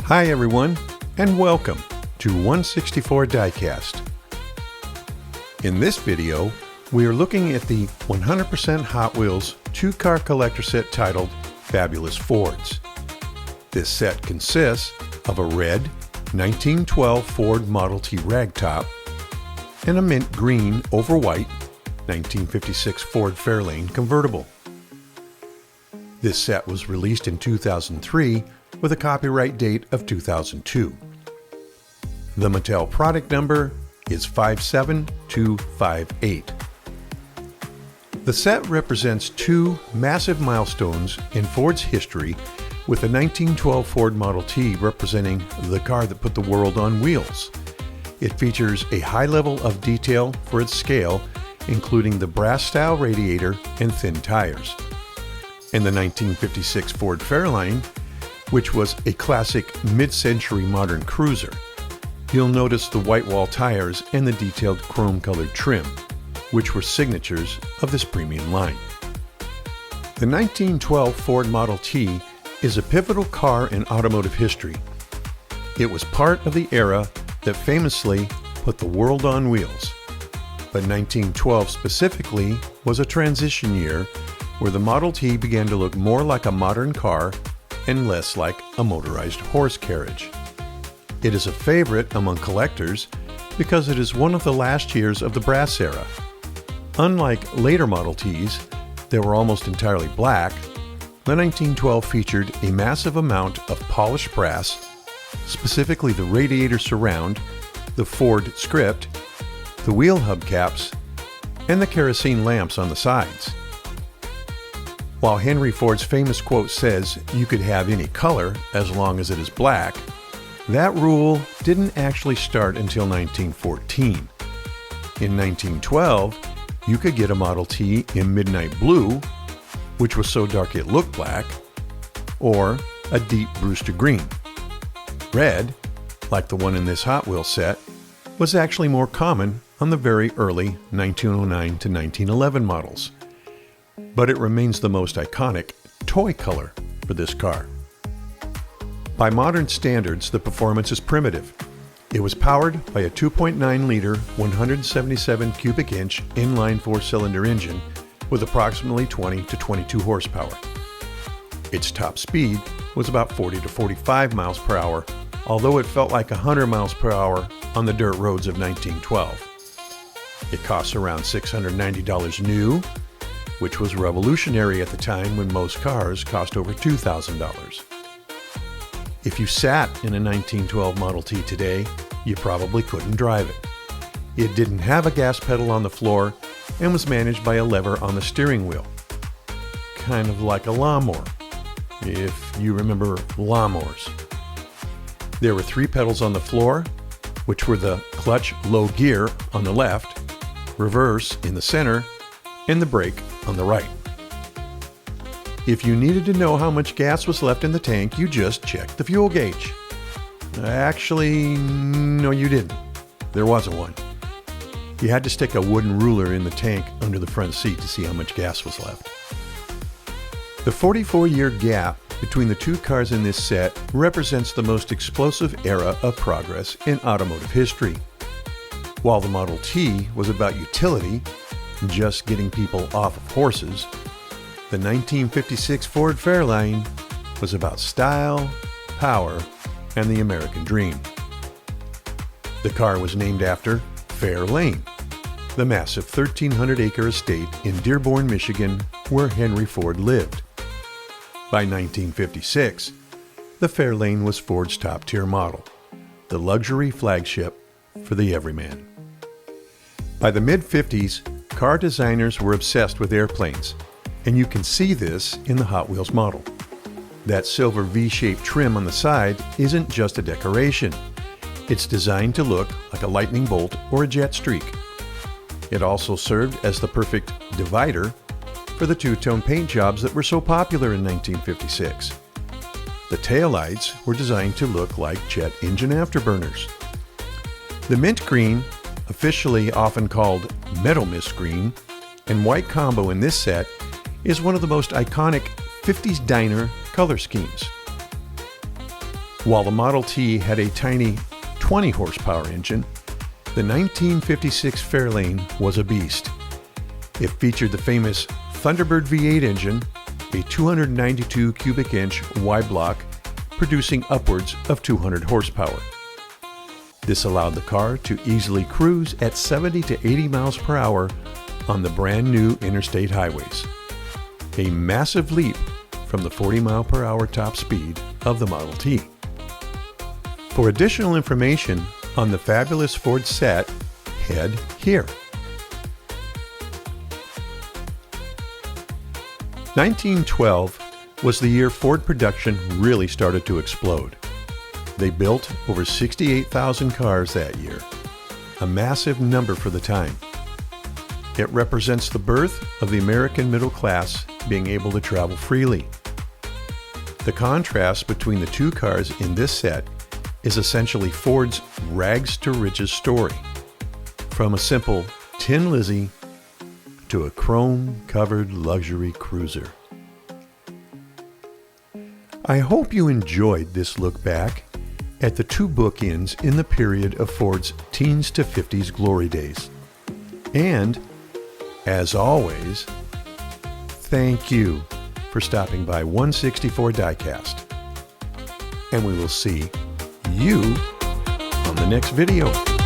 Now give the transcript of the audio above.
Hi everyone, and welcome to 164 Diecast. In this video, we are looking at the 100% Hot Wheels two-car collector set titled Fabulous Fords. This set consists of a red 1912 Ford Model T ragtop and a mint green over white 1956 Ford Fairlane convertible. This set was released in 2003 with a copyright date of 2002. The Mattel product number is 57258. The set represents two massive milestones in Ford's history, with the 1912 Ford Model T representing the car that put the world on wheels. It features a high level of detail for its scale, including the brass-style radiator and thin tires. And the 1956 Ford Fairlane, which was a classic mid-century modern cruiser. You'll notice the white wall tires and the detailed chrome-colored trim, which were signatures of this premium line. The 1912 Ford Model T is a pivotal car in automotive history. It was part of the era that famously put the world on wheels. But 1912 specifically was a transition year where the Model T began to look more like a modern car and less like a motorized horse carriage. It is a favorite among collectors because it is one of the last years of the brass era. Unlike later Model Ts that were almost entirely black, the 1912 featured a massive amount of polished brass, specifically the radiator surround, the Ford script, the wheel hubcaps, and the kerosene lamps on the sides. While Henry Ford's famous quote says you could have any color as long as it is black, that rule didn't actually start until 1914. In 1912, you could get a Model T in midnight blue, which was so dark it looked black, or a deep Brewster green. Red, like the one in this Hot Wheels set, was actually more common on the very early 1909 to 1911 models. But it remains the most iconic toy color for this car. By modern standards, the performance is primitive. It was powered by a 2.9-liter, 177 cubic inch inline four-cylinder engine with approximately 20 to 22 horsepower. Its top speed was about 40 to 45 miles per hour, although it felt like 100 miles per hour on the dirt roads of 1912. It costs around $690 new, which was revolutionary at the time when most cars cost over $2,000. If you sat in a 1912 Model T today, you probably couldn't drive it. It didn't have a gas pedal on the floor and was managed by a lever on the steering wheel. Kind of like a lawnmower, if you remember lawnmowers. There were 3 pedals on the floor, which were the clutch low gear on the left, reverse in the center, and the brake on the right. If you needed to know how much gas was left in the tank, you just checked the fuel gauge. Actually, no you didn't. There wasn't one. You had to stick a wooden ruler in the tank under the front seat to see how much gas was left. The 44-year gap between the two cars in this set represents the most explosive era of progress in automotive history. While the Model T was about utility, just getting people off of horses, the 1956 Ford Fairlane was about style, power, and the American dream. The car was named after Fairlane, the massive 1,300-acre estate in Dearborn, Michigan, where Henry Ford lived. By 1956, the Fairlane was Ford's top-tier model, the luxury flagship for the everyman. By the mid-50s, car designers were obsessed with airplanes, and you can see this in the Hot Wheels model. That silver V-shaped trim on the side isn't just a decoration. It's designed to look like a lightning bolt or a jet streak. It also served as the perfect divider for the two-tone paint jobs that were so popular in 1956. The taillights were designed to look like jet engine afterburners. The mint green, officially often called metal mist green, and white combo in this set is one of the most iconic 50s diner color schemes. While the Model T had a tiny 20 horsepower engine, the 1956 Fairlane was a beast. It featured the famous Thunderbird V8 engine, a 292 cubic inch Y block, producing upwards of 200 horsepower. This allowed the car to easily cruise at 70 to 80 miles per hour on the brand new interstate highways. A massive leap from the 40 mile per hour top speed of the Model T. For additional information on the fabulous Ford set, head here. 1912 was the year Ford production really started to explode. They built over 68,000 cars that year, a massive number for the time. It represents the birth of the American middle class being able to travel freely. The contrast between the two cars in this set is essentially Ford's rags to riches story, from a simple Tin Lizzie to a chrome-covered luxury cruiser. I hope you enjoyed this look back at the two bookends in the period of Ford's teens to 50s glory days. And, as always, thank you for stopping by 164 Diecast. And we will see you on the next video.